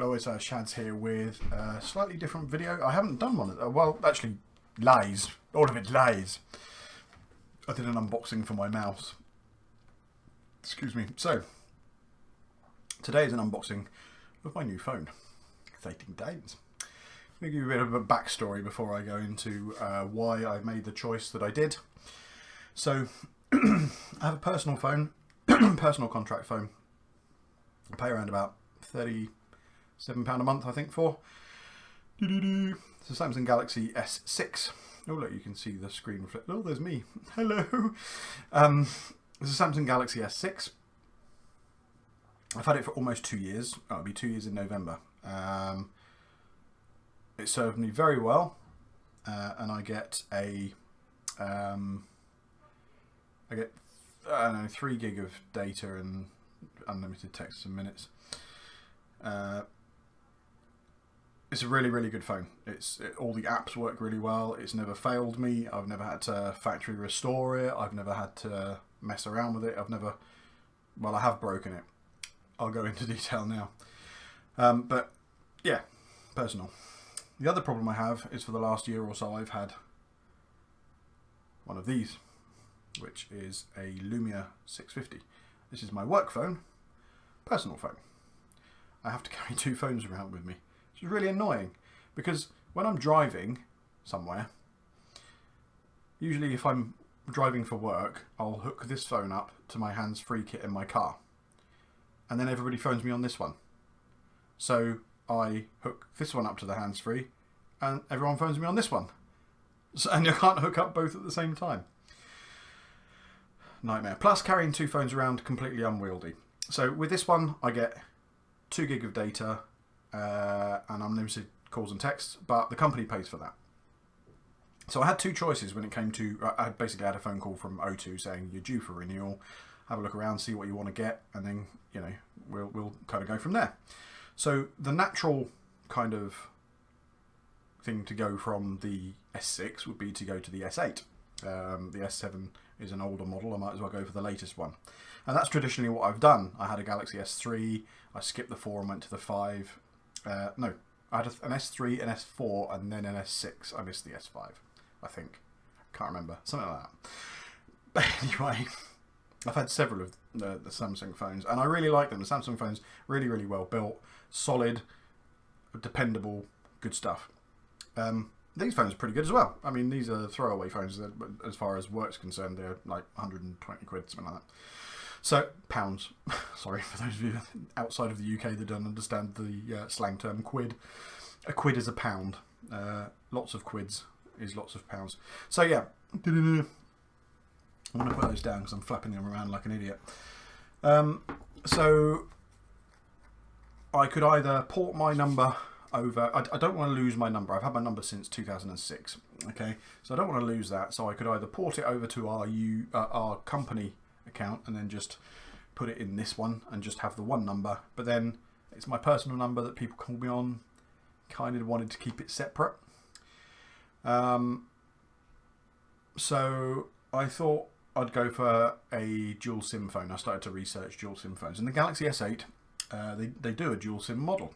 Hello, it's Shads here with a slightly different video. I haven't done one, well, actually, lies. All of it lies. I did an unboxing for my mouse. Excuse me. So, today is an unboxing of my new phone. Exciting times. I'm going to give you a bit of a backstory before I go into why I made the choice that I did. So, I have a personal phone, personal contract phone. I pay around about £37 a month, I think, for. It's a Samsung Galaxy S6. Oh, look, you can see the screen flip. Oh, there's me. Hello. It's a Samsung Galaxy S6. I've had it for almost 2 years. Oh, it'll be 2 years in November. It served me very well, and I get I don't know, 3 gig of data and unlimited text and minutes. It's a really good phone. All the apps work really well. It's never failed me. I've never had to factory restore it. I've never had to mess around with it. I have broken it. I'll go into detail now. But yeah, personal. The other problem I have is for the last year or so I've had one of these, which is a Lumia 650. This is my work phone, personal phone. I have to carry 2 phones around with me. It's really annoying because when I'm driving somewhere, usually if I'm driving for work, I'll hook this phone up to my hands-free kit in my car. And then everybody phones me on this one. So I hook this one up to the hands-free and everyone phones me on this one. And you can't hook up both at the same time. Nightmare. Plus carrying 2 phones around, completely unwieldy. So with this one, I get 2 gig of data and unlimited calls and texts, but the company pays for that. So I had 2 choices when it came to, I basically had a phone call from O2 saying you're due for renewal, have a look around, see what you want to get, and then, you know, we'll kind of go from there. So the natural kind of thing to go from the S6 would be to go to the S8. The S7 is an older model. I might as well go for the latest one. And that's traditionally what I've done. I had a Galaxy S3, I skipped the 4 and went to the 5. No, I had an S3, an S4, and then an S6. I missed the S5, I think. Can't remember. Something like that. But anyway, I've had several of the Samsung phones, and I really like them. The Samsung phones, really well built, solid, dependable, good stuff. These phones are pretty good as well. I mean, these are throwaway phones. As far as work's concerned, they're like 120 quid, something like that. So, pounds. Sorry for those of you outside of the UK that don't understand the slang term quid. A quid is a pound. Lots of quids is lots of pounds. So yeah, I'm going to put those down because I'm flapping them around like an idiot. So I could either port my number over. I don't want to lose my number. I've had my number since 2006. Okay, so I don't want to lose that. So I could either port it over to our company account and then just put it in this one and just have the one number. But then it's my personal number that people call me on. Kind of wanted to keep it separate. So I thought I'd go for a dual SIM phone. I started to research dual SIM phones, and the Galaxy S8 they do a dual SIM model.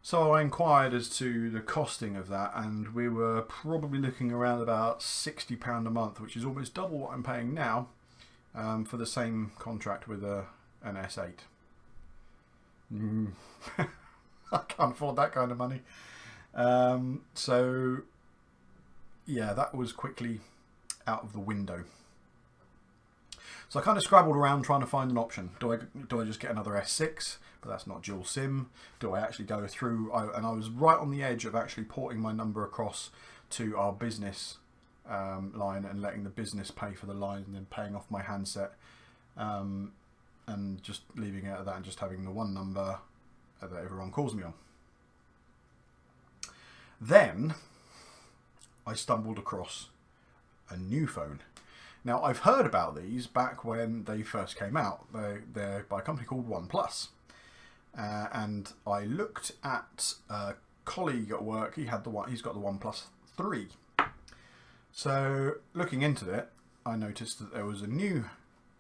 So I inquired as to the costing of that, and we were probably looking around about £60 a month, which is almost double what I'm paying now for the same contract with an S8. I can't afford that kind of money. So yeah, that was quickly out of the window. So I kind of scrabbled around trying to find an option. Do I just get another S6? But that's not dual SIM. Do I actually go through? And I was right on the edge of actually porting my number across to our business line and letting the business pay for the line and then paying off my handset and just leaving it at that and just having the one number that everyone calls me on. Then I stumbled across a new phone. Now, I've heard about these back when they first came out. They're by a company called OnePlus. And I looked at a colleague at work. He's got the OnePlus5. So looking into it, I noticed that there was a new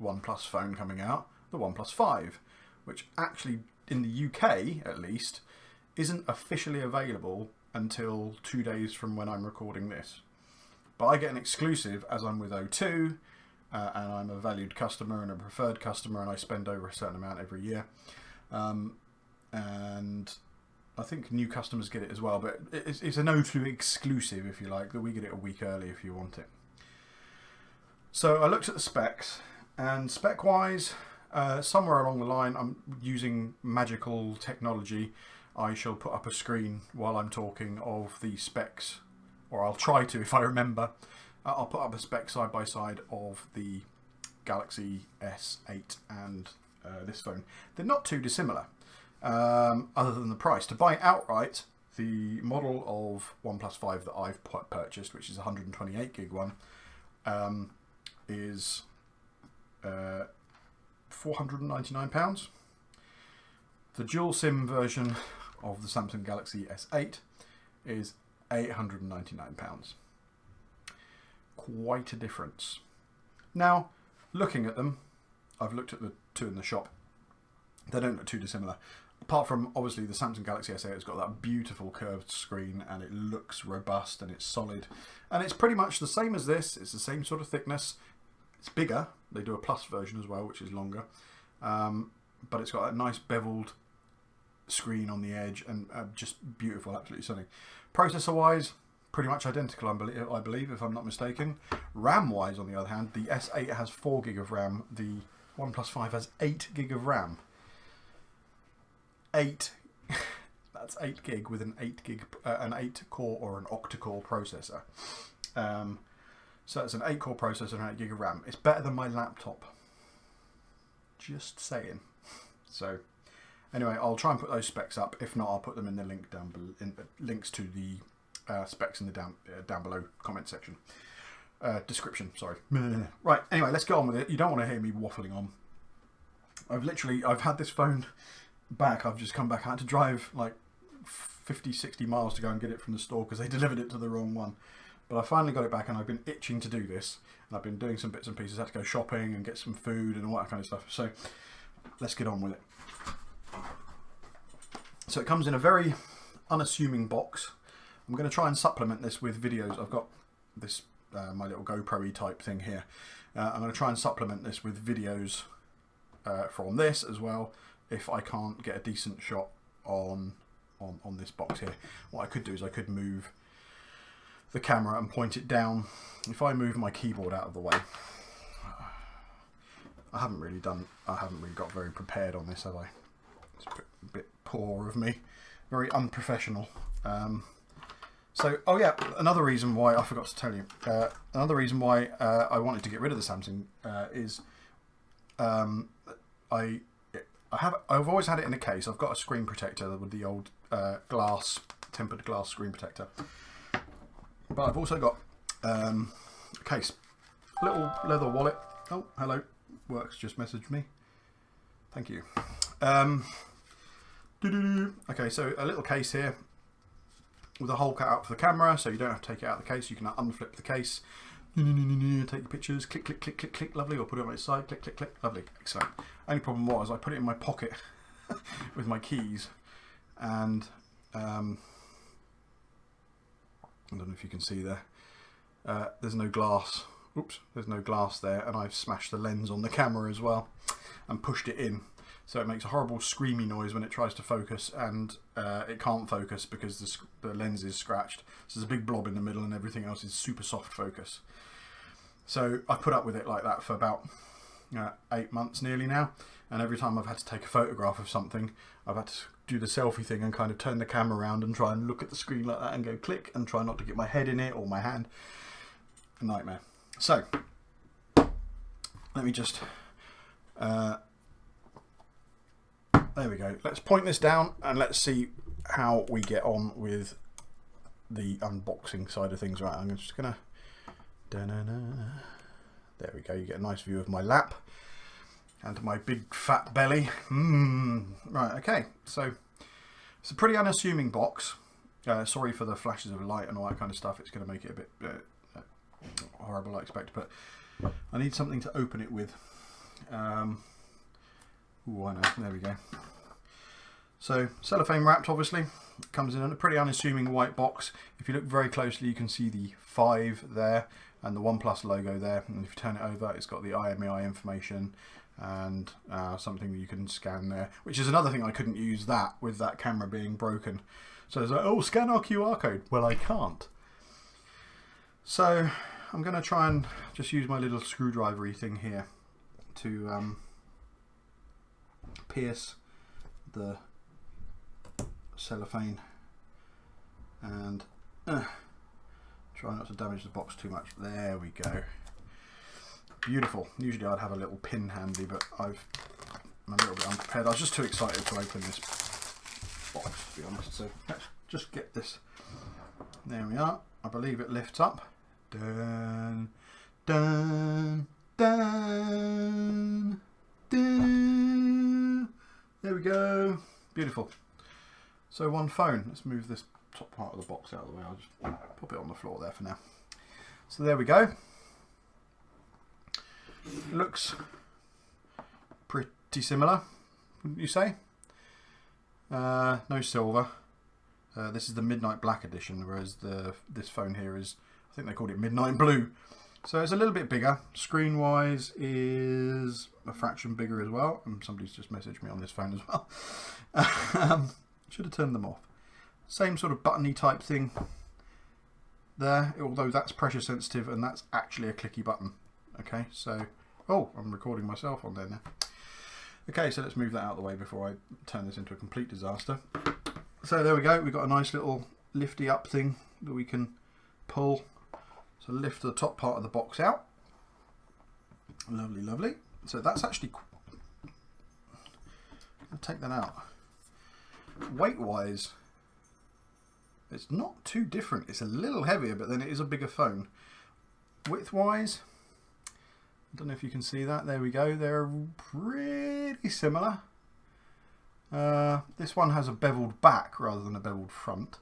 OnePlus phone coming out, the OnePlus5, which actually in the UK at least, isn't officially available until 2 days from when I'm recording this. But I get an exclusive as I'm with O2, and I'm a valued customer and a preferred customer, and I spend over a certain amount every year. And I think new customers get it as well, but it's an O2 exclusive, if you like, that we get it a week early if you want it. So I looked at the specs, and spec-wise, somewhere along the line, I'm using magical technology. I shall put up a screen while I'm talking of the specs, or I'll try to if I remember. I'll put up a spec side by side of the Galaxy S8 and this phone. They're not too dissimilar, other than the price. To buy outright, the model of OnePlus5 that I've purchased, which is a 128 gig one, is £499. The dual SIM version of the Samsung Galaxy S8 is £899. Quite a difference. Now, looking at them, I've looked at the two in the shop. They don't look too dissimilar. Apart from, obviously, the Samsung Galaxy S8 has got that beautiful curved screen, and it looks robust and it's solid. And it's pretty much the same as this. It's the same sort of thickness. It's bigger. They do a Plus version as well, which is longer. But it's got a nice beveled screen on the edge, and just beautiful, absolutely stunning. Processor-wise, pretty much identical, I believe, if I'm not mistaken. RAM-wise, on the other hand, the S8 has 4 gig of RAM. The OnePlus5 has 8 gig of RAM. 8. That's 8 gig with an 8 core or an octa-core processor. So it's an 8 core processor and 8 gig of RAM. It's better than my laptop. Just saying. So anyway, I'll try and put those specs up. If not, I'll put them in the link down below, links to the specs in the down below comment section. Description, sorry. Right, anyway, let's get on with it. You don't want to hear me waffling on. I've had this phone back. I've just come back. I had to drive like 50, 60 miles to go and get it from the store because they delivered it to the wrong one. But I finally got it back, and I've been itching to do this. And I've been doing some bits and pieces. I had to go shopping and get some food and all that kind of stuff. So let's get on with it. So it comes in a very unassuming box. I'm going to try and supplement this with videos. I've got this my little GoPro-y type thing here. I'm going to try and supplement this with videos from this as well, if I can't get a decent shot on this box here. What I could do is I could move the camera and point it down. If I move my keyboard out of the way, I haven't really got very prepared on this, have I? It's a bit poor of me, very unprofessional. So, oh yeah, another reason why I forgot to tell you. Another reason why I wanted to get rid of the Samsung is I've always had it in a case. I've got a screen protector with the old tempered glass screen protector, but I've also got a case, a little leather wallet. Oh, hello, Works just messaged me. Thank you. Okay, so a little case here with a hole cut out for the camera, so you don't have to take it out of the case. You can unflip the case, take your pictures, click, click, click, click, click, lovely, or put it on its side, click, click, click, lovely, excellent. Only problem was I put it in my pocket with my keys, and I don't know if you can see there, there's no glass. Oops, there's no glass there, and I've smashed the lens on the camera as well and pushed it in. So it makes a horrible screamy noise when it tries to focus, and it can't focus because the lens is scratched. So there's a big blob in the middle, and everything else is super soft focus. So I put up with it like that for about 8 months nearly now, and every time I've had to take a photograph of something, I've had to do the selfie thing and kind of turn the camera around and try and look at the screen like that and go click, and try not to get my head in it or my hand. A nightmare. So let me just there we go. Let's point this down and let's see how we get on with the unboxing side of things. Right, I'm just gonna there we go. You get a nice view of my lap and my big fat belly. Right, okay, so it's a pretty unassuming box. Sorry for the flashes of light and all that kind of stuff. It's going to make it a bit horrible, I expect, but I need something to open it with. Ooh, I know. There we go. So cellophane wrapped, obviously. It comes in a pretty unassuming white box. If you look very closely, you can see the 5 there and the OnePlus logo there. And if you turn it over, it's got the IMEI information and something that you can scan there, which is another thing I couldn't use that with that camera being broken. So it's like, oh, scan our QR code. Well, I can't. So I'm going to try and just use my little screwdriver-y thing here to pierce the cellophane and try not to damage the box too much. There we go. Beautiful. Usually I'd have a little pin handy, but I'm a little bit unprepared. I was just too excited to open this box, to be honest. So let's just get this. There we are. I believe it lifts up. Dun, dun, dun, dun. There we go. Beautiful. So one phone. Let's move this top part of the box out of the way. I'll just pop it on the floor there for now. So there we go. Looks pretty similar, wouldn't you say? No silver. This is the Midnight Black edition, whereas this phone here is, I think they called it Midnight Blue. So it's a little bit bigger. Screen wise is a fraction bigger as well. And somebody's just messaged me on this phone as well. Should have turned them off. Same sort of buttony type thing there, although that's pressure sensitive and that's actually a clicky button. Okay, so, oh, I'm recording myself on there now. Okay, so let's move that out of the way before I turn this into a complete disaster. So there we go, we've got a nice little lifty up thing that we can pull. So lift the top part of the box out. Lovely, lovely. So that's actually, I'll take that out. Weight wise, it's not too different. It's a little heavier, but then it is a bigger phone. Width wise, I don't know if you can see that. There we go. They're pretty similar. This one has a beveled back rather than a beveled front.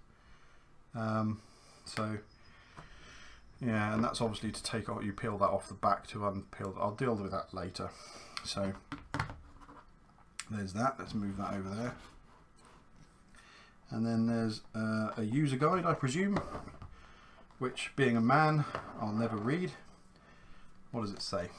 So yeah, and that's obviously to take off. You peel that off the back to unpeel. I'll deal with that later. So there's that. Let's move that over there. And then there's a user guide, I presume, which, being a man, I'll never read. What does it say?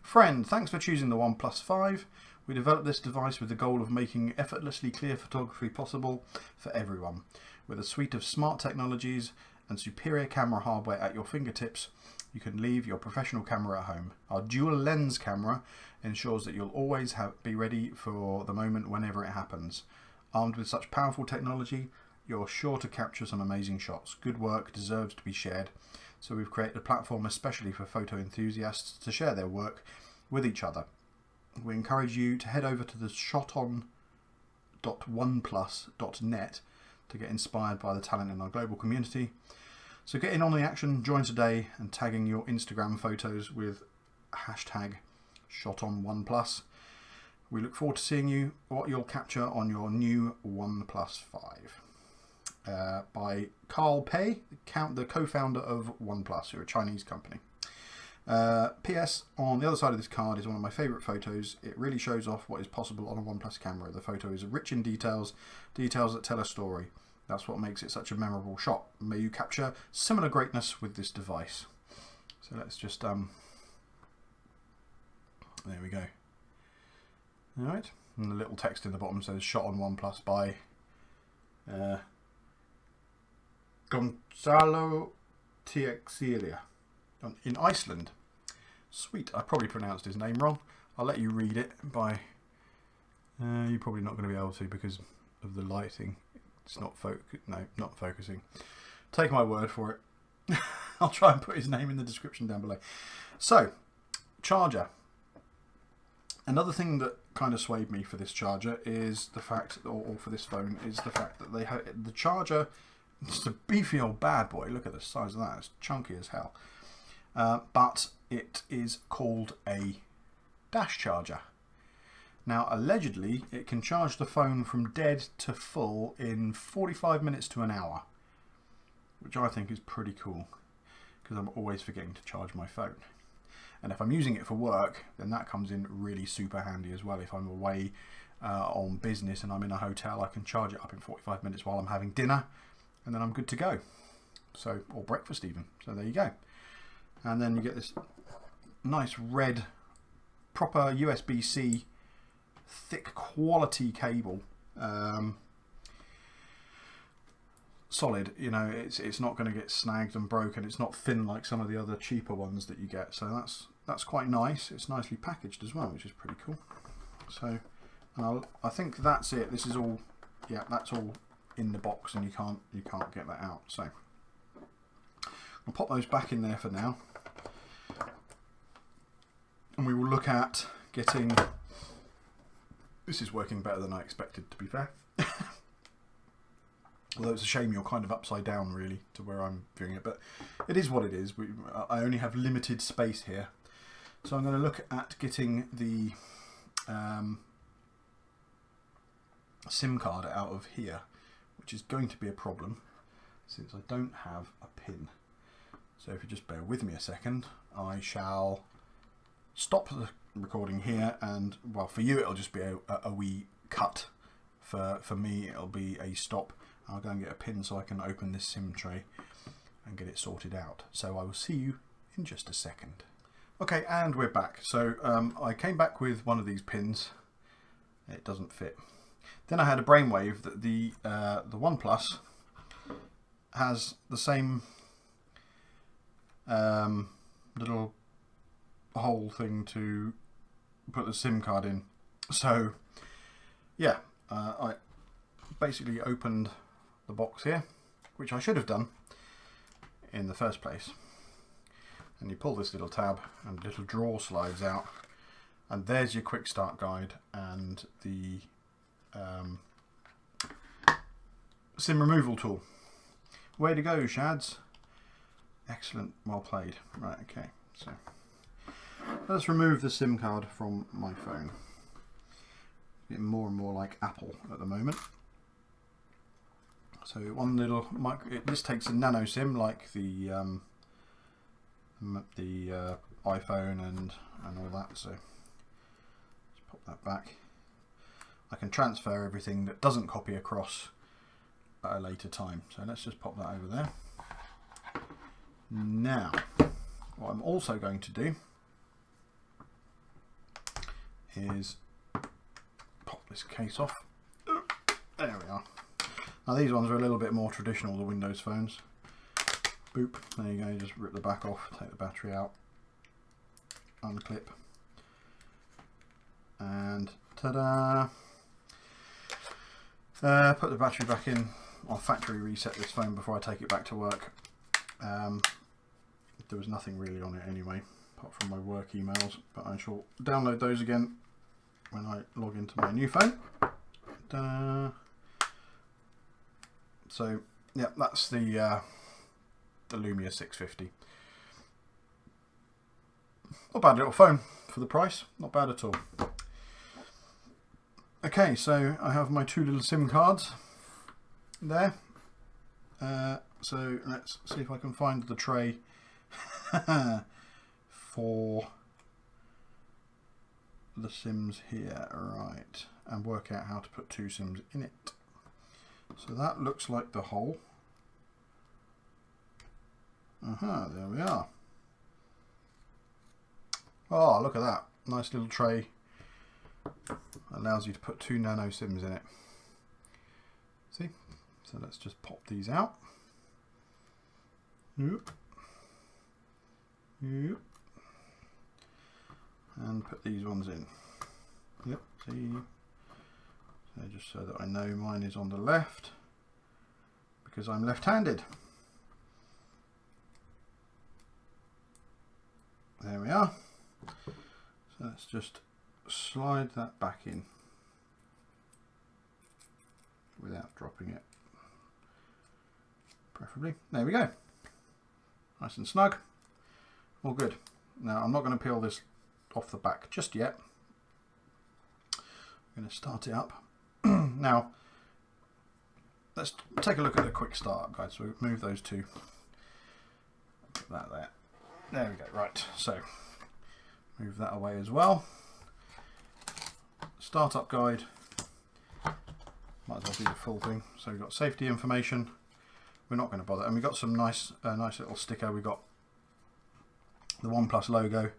Friend, thanks for choosing the OnePlus5. We developed this device with the goal of making effortlessly clear photography possible for everyone. With a suite of smart technologies and superior camera hardware at your fingertips, you can leave your professional camera at home. Our dual lens camera ensures that you'll always be ready for the moment whenever it happens. Armed with such powerful technology, you're sure to capture some amazing shots. Good work deserves to be shared. So we've created a platform especially for photo enthusiasts to share their work with each other. We encourage you to head over to the shoton.oneplus.net to get inspired by the talent in our global community. So get in on the action, join today, and tagging your Instagram photos with hashtag #ShotOnOnePlus. We look forward to seeing what you'll capture on your new OnePlus 5. By Carl Pei, the co-founder of OnePlus, who are a Chinese company. P.S. On the other side of this card is one of my favourite photos. It really shows off what is possible on a OnePlus camera. The photo is rich in details that tell a story. That's what makes it such a memorable shot. May you capture similar greatness with this device. So let's just, there we go. Alright, and the little text in the bottom says shot on OnePlus by Gonzalo Teixeira in Iceland. Sweet, I probably pronounced his name wrong. I'll let you read it by, you're probably not going to be able to because of the lighting. It's not not focusing. Take my word for it. I'll try and put his name in the description down below. So, charger. Another thing that kind of swayed me for this charger is the fact, or for this phone, is the fact that they have the charger. It's a beefy old bad boy. Look at the size of that. It's chunky as hell. But it is called a dash charger. Now, allegedly, it can charge the phone from dead to full in 45 minutes to an hour, which I think is pretty cool because I'm always forgetting to charge my phone. And if I'm using it for work, then that comes in really super handy as well. If I'm away on business and I'm in a hotel, I can charge it up in 45 minutes while I'm having dinner, and then I'm good to go. So, or breakfast even. So there you go. And then you get this nice red, proper USB-C, thick quality cable. Solid, you know, it's not going to get snagged and broken. It's not thin like some of the other cheaper ones that you get. So that's quite nice. It's nicely packaged as well, which is pretty cool. So I think that's it. This is all, yeah, that's all in the box, and you can't get that out. So I'll pop those back in there for now, and we will look at getting. This is working better than I expected, to be fair. Although it's a shame you're kind of upside down really to where I'm viewing it, but it is what it is. I only have limited space here, so I'm going to look at getting the SIM card out of here, which is going to be a problem since I don't have a pin. So if you just bear with me a second, I shall stop the recording here, and well, for you it'll just be a wee cut. For me it'll be a stop. I'll go and get a pin so I can open this SIM tray and get it sorted out. So I will see you in just a second. Okay, and we're back. So I came back with one of these pins. It doesn't fit. Then I had a brainwave that the OnePlus has the same little hole thing to put the SIM card in. So yeah, I basically opened the box here, which I should have done in the first place, and you pull this little tab and a little drawer slides out, and there's your quick start guide and the SIM removal tool. Way to go, Shads. Excellent, well played. Right, okay, so let's remove the SIM card from my phone. Getting more and more like Apple at the moment. So one little this takes a nano SIM like the iPhone and all that. So let's pop that back. I can transfer everything that doesn't copy across at a later time. So let's just pop that over there. Now, what I'm also going to do is pop this case off. There we are. Now these ones are a little bit more traditional, the Windows phones. Boop, there you go, you just rip the back off, take the battery out, unclip, and ta-da! Put the battery back in. I'll factory reset this phone before I take it back to work. There was nothing really on it anyway, apart from my work emails, but I shall download those again when I log into my new phone. Ta-da! So yeah, that's the Lumia 650. Not bad little phone for the price, not bad at all. Okay, so I have my two little SIM cards there. So let's see if I can find the tray for the SIMs here, right, and work out how to put two SIMs in it. So that looks like the hole. Aha, there we are. Oh, look at that. Nice little tray. Allows you to put two nano SIMs in it. See? So let's just pop these out. Yep. Yep. And put these ones in. Yep, see? So just so that I know mine is on the left, because I'm left-handed. There we are. So let's just slide that back in without dropping it, preferably. There we go. Nice and snug. All good. Now I'm not going to peel this off the back just yet. I'm going to start it up. Now let's take a look at the quick start guide. So we move those two. Put that there. There we go. Right. So move that away as well. Startup guide Might as well do the full thing. So we've got safety information. We're not going to bother. And we've got some nice little sticker. We've got the OnePlus logo,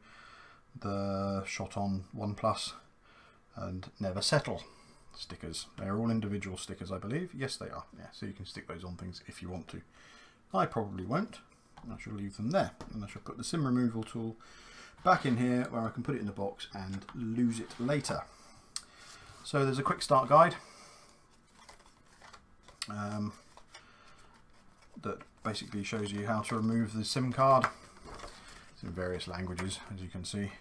the shot on OnePlus, and never settle stickers. They're all individual stickers, I believe. Yes, they are. Yeah, so you can stick those on things if you want to. I probably won't. I shall leave them there. And I shall put the SIM removal tool back in here where I can put it in the box and lose it later. So there's a quick start guide. That basically shows you how to remove the SIM card. It's in various languages, as you can see,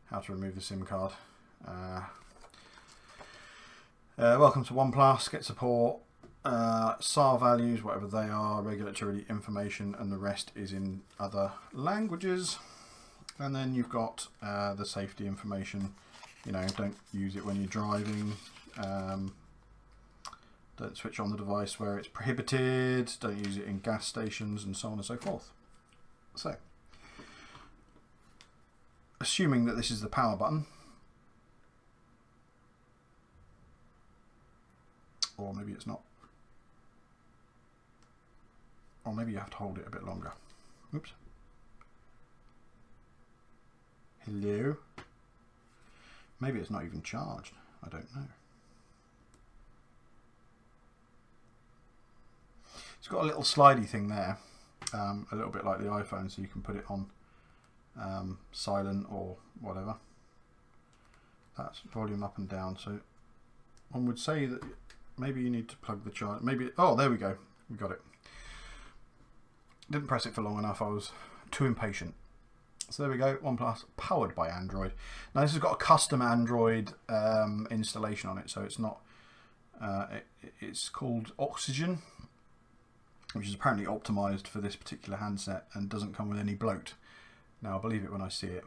how to remove the SIM card. Welcome to OnePlus, get support, SAR values, whatever they are, regulatory information, and the rest is in other languages. And then you've got the safety information. You know, don't use it when you're driving. Don't switch on the device where it's prohibited. Don't use it in gas stations, and so on and so forth. So, assuming that this is the power button, or maybe it's not, or maybe you have to hold it a bit longer. Oops. Hello? Maybe it's not even charged. I don't know. It's got a little slidey thing there, a little bit like the iPhone, so you can put it on silent or whatever. That's volume up and down. So one would say that maybe you need to plug the charge. Maybe, oh, there we go. We got it. Didn't press it for long enough. I was too impatient. So there we go. OnePlus powered by Android. Now this has got a custom Android installation on it, so it's not. It's called Oxygen, which is apparently optimized for this particular handset and doesn't come with any bloat. Now I'll believe it when I see it.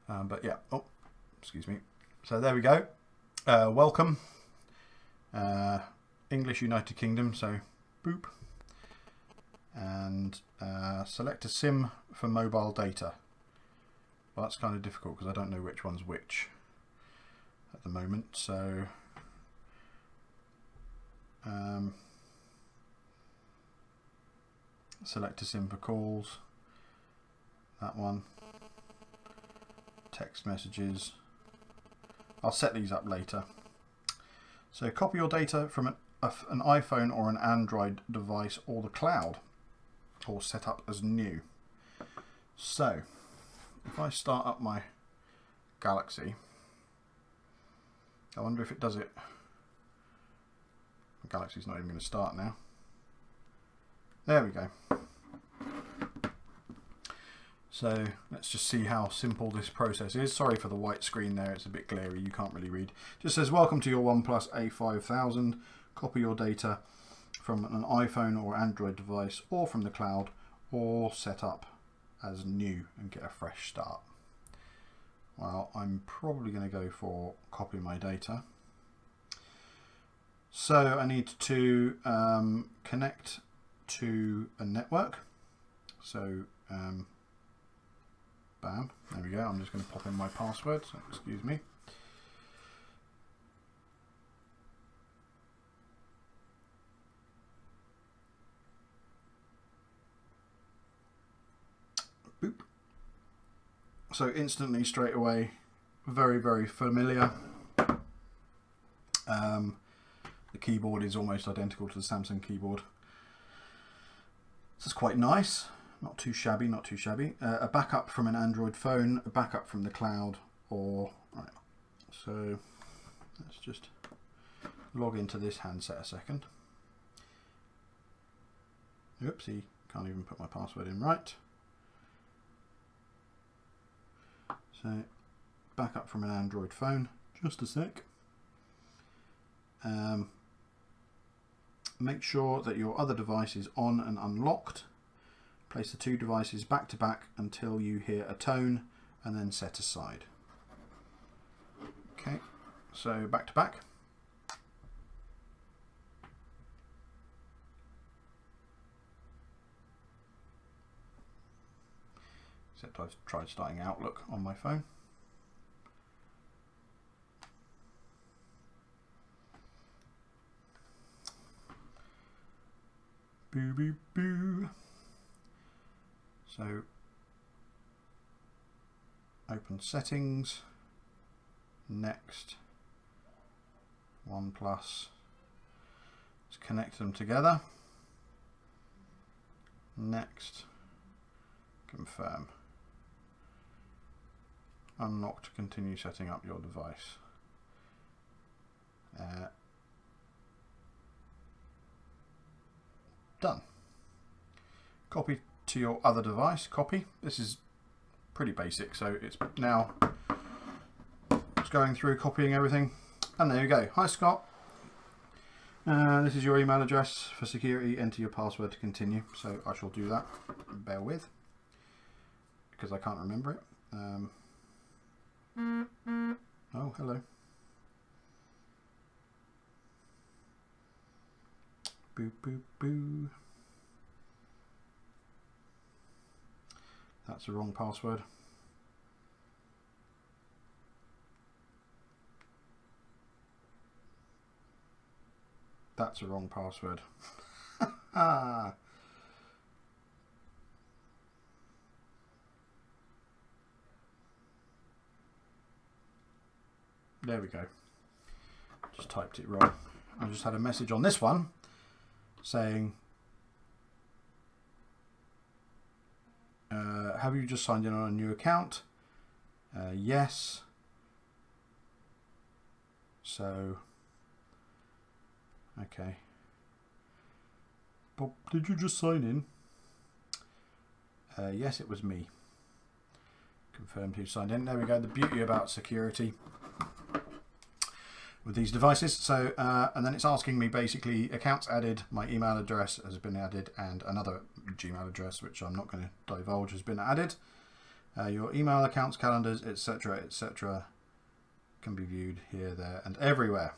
But yeah, oh, excuse me. So there we go. Welcome. English United Kingdom, so boop. And select a SIM for mobile data. Well, that's kind of difficult because I don't know which one's which at the moment. So select a SIM for calls, that one, text messages. I'll set these up later. So copy your data from an iPhone or an Android device or the cloud, or set up as new. So if I start up my Galaxy, I wonder if it does it. The Galaxy's not even going to start now. There we go. So let's just see how simple this process is. Sorry for the white screen there, it's a bit glary, you can't really read. Just says, welcome to your OnePlus A5000. Copy your data from an iPhone or Android device or from the cloud, or set up as new and get a fresh start. Well, I'm probably going to go for copy my data. So I need to connect to a network. So bam, there we go. I'm just going to pop in my password, so excuse me. Boop. So instantly, straight away, very, very familiar. The keyboard is almost identical to the Samsung keyboard. This is quite nice. Not too shabby, not too shabby. A backup from an Android phone, a backup from the cloud, or... Right. So let's just log into this handset a second. Oopsie, can't even put my password in right. So backup from an Android phone, just a sec. Make sure that your other device is on and unlocked. Place the two devices back to back until you hear a tone, and then set aside. Okay, so back to back. Except I've tried starting Outlook on my phone. Boo, boo, boo. So open settings, next, OnePlus, let's connect them together, next, confirm, unlock to continue setting up your device. Done. Copy to your other device, copy. This is pretty basic, so it's now just going through copying everything, and there you go. Hi Scott, this is your email address. For security, enter your password to continue, so I shall do that. Bear with, because I can't remember it. Oh, hello. Boo, boo, boo. That's the wrong password. That's the wrong password. Ah. There we go. Just typed it wrong. I just had a message on this one saying, have you just signed in on a new account? Yes. So, okay. Bob, did you just sign in? Yes, it was me. Confirmed who signed in. There we go. The beauty about security with these devices. So, and then it's asking me basically accounts added, my email address has been added, and another Gmail address, which I'm not going to divulge, has been added. Your email accounts, calendars, etc., can be viewed here, there, and everywhere.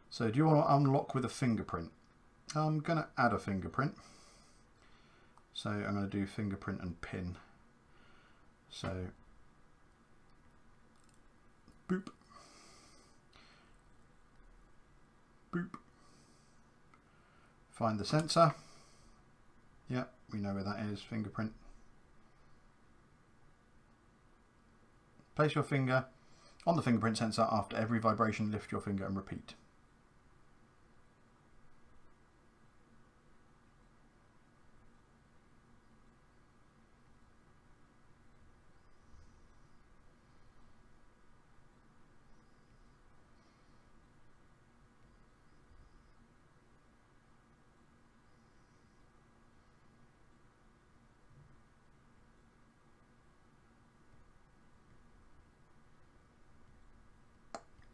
So, do you want to unlock with a fingerprint? I'm going to add a fingerprint. So, I'm going to do fingerprint and pin. So, boop. Boop. Find the sensor. Yep, we know where that is. Fingerprint. Place your finger on the fingerprint sensor. After every vibration, lift your finger and repeat.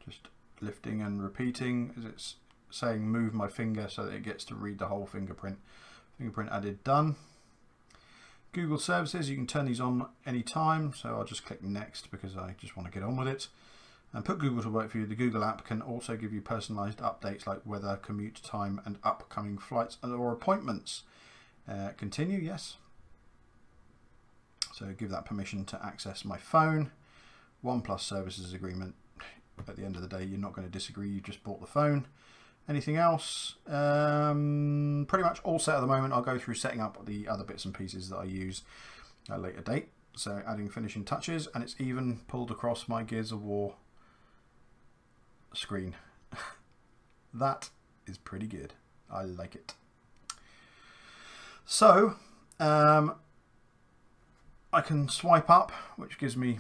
Just lifting and repeating as it's saying move my finger so that it gets to read the whole fingerprint. Fingerprint added, done. Google services, you can turn these on anytime, so I'll just click next because I just want to get on with it. And put Google to work for you. The Google app can also give you personalized updates like weather, commute time, and upcoming flights or appointments. Continue, yes. So give that permission to access my phone. OnePlus services agreement. At the end of the day, you're not going to disagree. You just bought the phone. Anything else? Pretty much all set at the moment. I'll go through setting up the other bits and pieces that I use at a later date. So adding finishing touches, and it's even pulled across my Gears of War screen. That is pretty good. I like it. So I can swipe up, which gives me,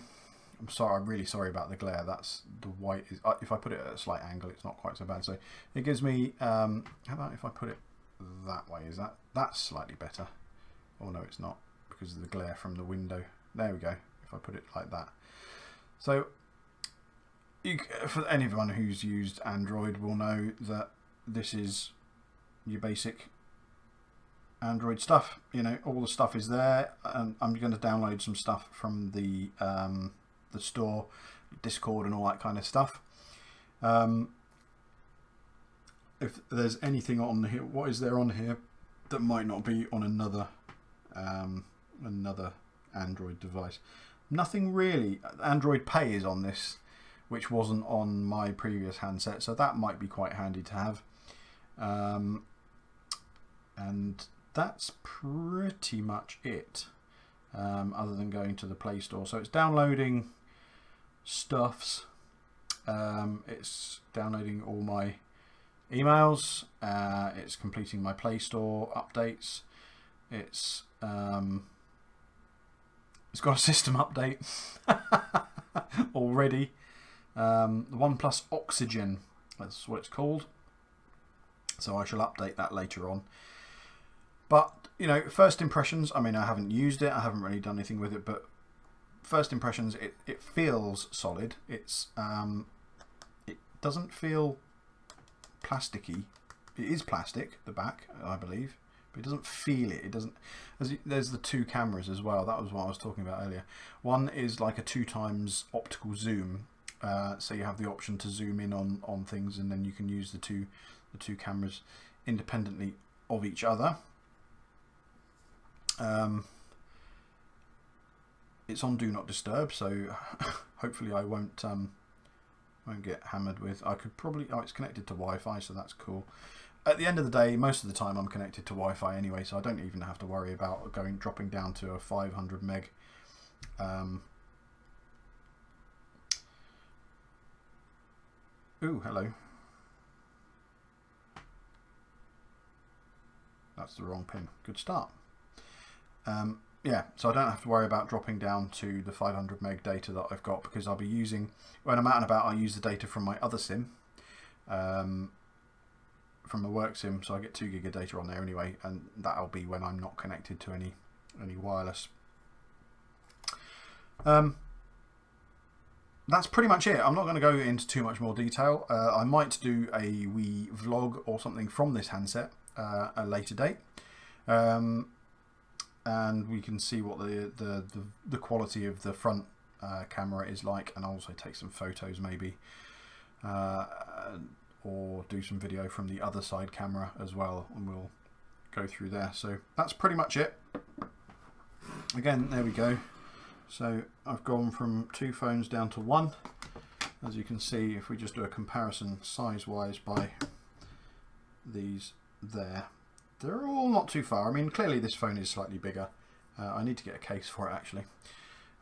I'm sorry, I'm really sorry about the glare. That's the white. If I put it at a slight angle, it's not quite so bad. So it gives me, how about if I put it that way? That's slightly better? Oh no, it's not, because of the glare from the window. There we go. If I put it like that. So for anyone who's used Android will know that this is your basic Android stuff. You know, all the stuff is there, and I'm going to download some stuff from the store, Discord and all that kind of stuff. If there's anything on here, what is there on here that might not be on another Android device? Nothing really. Android Pay is on this, which wasn't on my previous handset, so that might be quite handy to have. And that's pretty much it, other than going to the Play Store. So it's downloading stuffs, it's downloading all my emails, it's completing my Play Store updates, it's got a system update already. The OnePlus Oxygen, that's what it's called. So I shall update that later on. But, you know, first impressions, I mean, I haven't used it, I haven't really done anything with it, but first impressions, it feels solid. It's it doesn't feel plasticky. It is plastic, the back, I believe, but it doesn't feel it. It doesn't. There's the two cameras as well. That was what I was talking about earlier. One is like a 2x optical zoom, so you have the option to zoom in on things, and then you can use the two cameras independently of each other. It's on Do Not Disturb, so hopefully I won't get hammered with. I could probably, oh, it's connected to Wi-Fi, so that's cool. At the end of the day, most of the time I'm connected to Wi-Fi anyway, so I don't even have to worry about dropping down to a 500 meg. Ooh, hello. That's the wrong pin. Good start. Yeah, so I don't have to worry about dropping down to the 500 meg data that I've got, because I'll be using, when I'm out and about, I use the data from my other SIM, from the work SIM, so I get 2 gig of data on there anyway, and that'll be when I'm not connected to any wireless. That's pretty much it. I'm not going to go into too much more detail. I might do a wee vlog or something from this handset at a later date. And we can see what the quality of the front camera is like, and I'll also take some photos maybe, or do some video from the other side camera as well, and we'll go through there. So that's pretty much it. Again, there we go. So I've gone from 2 phones down to 1. As you can see, if we just do a comparison size wise by these there, they're all not too far. I mean, clearly this phone is slightly bigger. I need to get a case for it actually.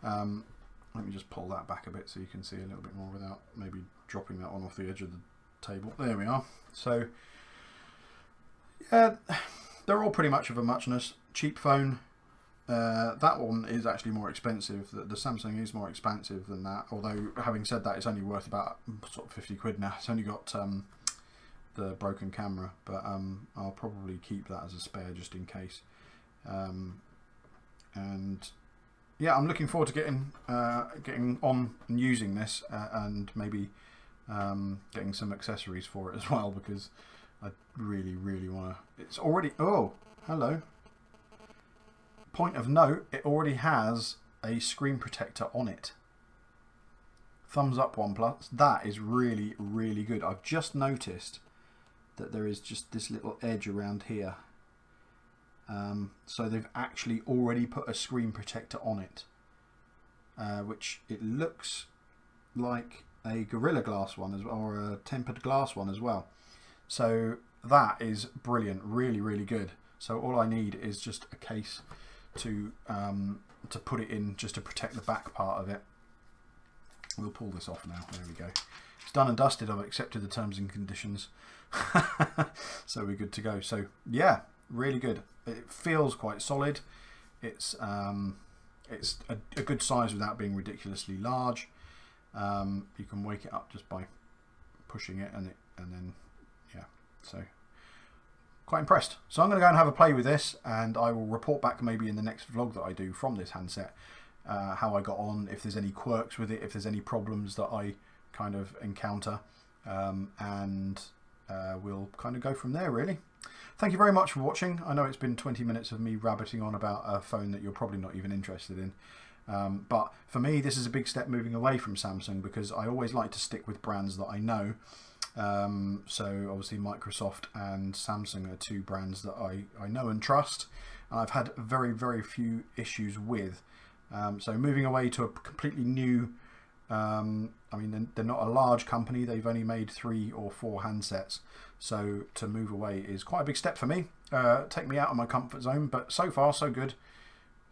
Let me just pull that back a bit so you can see a little bit more without maybe dropping that one off the edge of the table. There we are. So yeah, they're all pretty much of a muchness. Cheap phone. That one is actually more expensive. The Samsung is more expensive than that. Although, having said that, it's only worth about sort of 50 quid now. It's only got the broken camera, but I'll probably keep that as a spare just in case. And yeah, I'm looking forward to getting on and using this, and maybe getting some accessories for it as well, because I really want to. It's already, oh, hello. Point of note, it already has a screen protector on it. Thumbs up, OnePlus. That is really good. I've just noticed that there is just this little edge around here. So they've actually already put a screen protector on it, which it looks like a Gorilla Glass one as well, or a tempered glass one as well. So that is brilliant, really good. So all I need is just a case to put it in, just to protect the back part of it. We'll pull this off now. There we go. It's done and dusted. I've accepted the terms and conditions. So we're good to go. So yeah, really good. It feels quite solid. It's a good size without being ridiculously large. You can wake it up just by pushing it, and then yeah. So quite impressed. So I'm going to go and have a play with this, and I will report back maybe in the next vlog that I do from this handset, how I got on, if there's any quirks with it, if there's any problems that I kind of encounter, and we'll kind of go from there really. Thank you very much for watching. I know it's been 20 minutes of me rabbiting on about a phone that you're probably not even interested in, but for me this is a big step moving away from Samsung, because I always like to stick with brands that I know. So obviously Microsoft and Samsung are 2 brands that I know and trust, and I've had very few issues with. So moving away to a completely new I mean, they're not a large company. They've only made 3 or 4 handsets. So to move away is quite a big step for me. Take me out of my comfort zone. But so far, so good.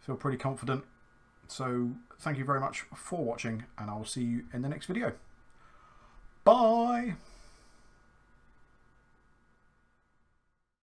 Feel pretty confident. So thank you very much for watching, and I will see you in the next video. Bye!